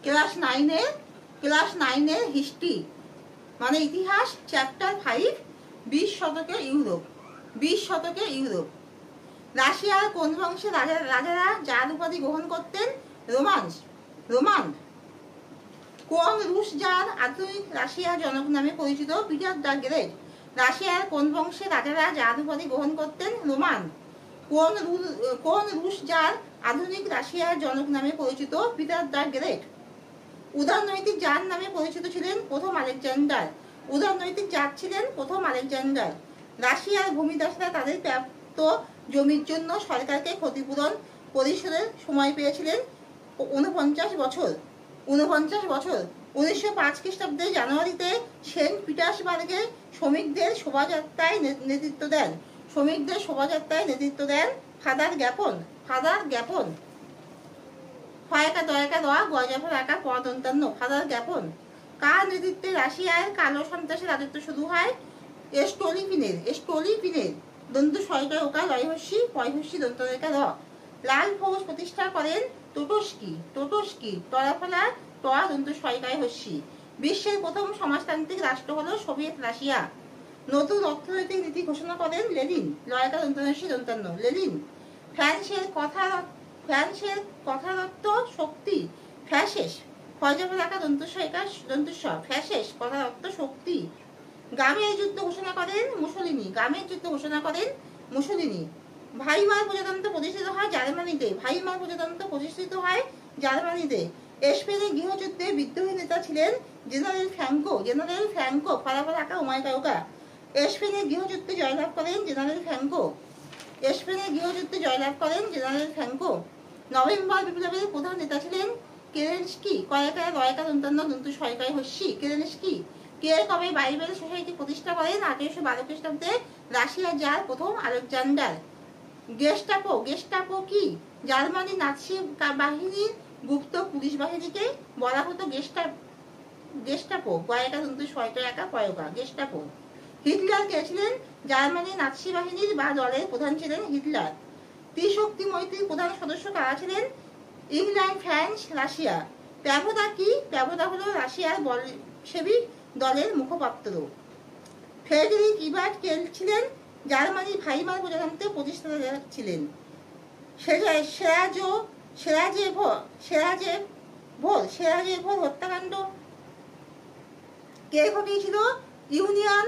Class 9-এর history মানে ইতিহাস chapter 5 20 শতকের ইউরোপ। রাশিয়ার কোন বংশের রাজারা জার উপাধি গ্রহণ করতেন? রোমান। কোন রুশ জার আধুনিক রাশিয়ার জনক নামে পরিচিত? Peter the great. রাশিয়ার কোন বংশের রাজারা জার উপাধি গ্রহণ করতেন? রোমান। কোন রুশ জার আধুনিক রাশিয়ার জনক নামে পরিচিত? Peter the Great. উদারনৈতিক জার নামে পরিচিত ছিলেন প্রথম আলেকজান্ডার। রাশিয়ার ভূমিদাসরা তাদের প্রাপ্ত জমির জন্য সরকারকে ক্ষতিপূরণ পরিশোধের সময় পেয়েছিলেন 49 বছর। 1905 খ্রিস্টাব্দে জানুয়ারিতে সেন্ট পিটার্সবার্গে শ্রমিকদের শোভাযাত্রায় নেতৃত্ব দেন ফাদার জ্ঞাপন। ফাদার জ্ঞাপন। কার নেতৃত্বে রাশিয়ার কালো সন্ত্রাসের রাজত্ব শুরু হয়? স্টোলিপিনের। দন্ত সয়কার ওকার রয়হস্যি পয়হস্যি দন্তরেখা র। লাল ফৌজ প্রতিষ্ঠা করেন টোটস্কি তরাফলা টয়া দন্ত সয়কায় হস্যি। বিশ্বের প্রথম সমাজতান্ত্রিক রাষ্ট্র হলো সোভিয়েত রাশিয়া। নতুন অর্থনৈতিক নীতি ঘোষণা করেন লেনিন। লয়কা দন্তনাস্যি দন্তান্ন লেনিন। ফ্রান্সের কথারত্ব শক্তি ফ্যাসেস। ফয়জাফরাকা দন্তস্ব ফ্যাসেস কথারত্ব শক্তি। গ্রামের যুদ্ধ ঘোষণা করেন মুসোলিনি। ভাইমার প্রজাতন্ত্র প্রতিষ্ঠিত হয় জার্মানিতে। স্পেনে গৃহযুদ্ধে বিদ্রোহী নেতা ছিলেন জেনারেল ফ্র্যাঙ্কো ফারাফারাকা ওমাইকাওকা। স্পেনে গৃহযুদ্ধে জয়লাভ করেন জেনারেল ফ্র্যাঙ্কো। নভেম্বর বিপ্লবের প্রধান নেতা ছিলেন কেরেনস্কি। কেরেনস্কি। কে কবে বাইবেল সোসাইটি প্রতিষ্ঠা করেন? 1812 খ্রিস্টাব্দে রাশিয়ার জার প্রথম আলেকজান্ডার। গেস্টাপো কি? জার্মানি নাৎসি বাহিনীর গুপ্ত পুলিশ বাহিনীকে বলা হতো গেস্টাপো। গেস্টাপো। হিটলার কে ছিলেন? জার্মানি নাৎসি বাহিনীর বা দলের প্রধান ছিলেন হিটলার। ত্রিশক্তি মৈত্রীর প্রধান সদস্য কারা ছিলেন? England, France, Russia. প্যাভোদা কি? প্যাভোদা হলো রাশিয়ার বলশেভিক দলের মুখপাত্র। ফ্রেডরিক ইবার্ট কে ছিলেন? জার্মানি ভাইমার প্রজাতন্ত্রের প্রতিষ্ঠাতা ছিলেন। সেরাজেভোর হত্যাকাণ্ড কে ঘটিয়েছিল? ইউনিয়ন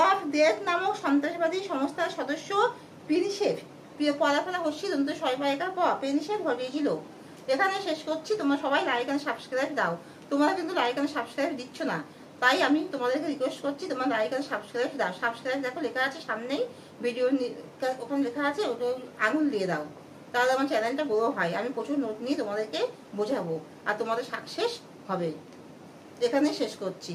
অফ ডেথ নামক সন্ত্রাসবাদী সংস্থার সদস্য প্রিন্সেপ পলাফলা হস্যি দন্ত সয়পায়িকা প্রিন্সেপ ঘটিয়েছিল। এখানে শেষ করছি। তোমরা সবাই লাইক এন্ড সাবস্ক্রাইব দাও। তোমরা কিন্তু লাইক এন্ড সাবস্ক্রাইব দিচ্ছ না, তাই আমি তোমাদেরকে রিকোয়েস্ট করছি তোমরা লাইক এন্ড সাবস্ক্রাইব দাও। সাবস্ক্রাইব দেখো লেখা আছে সামনেই, ভিডিও ওখানে লেখা আছে, ওটা আঙুল দিয়ে দাও, তাহলে আমার চ্যানেলটা বড় হয়। আমি প্রচুর নোট নিয়ে তোমাদেরকে বোঝাবো আর তোমাদের সাকসেস হবে। এখানে শেষ করছি।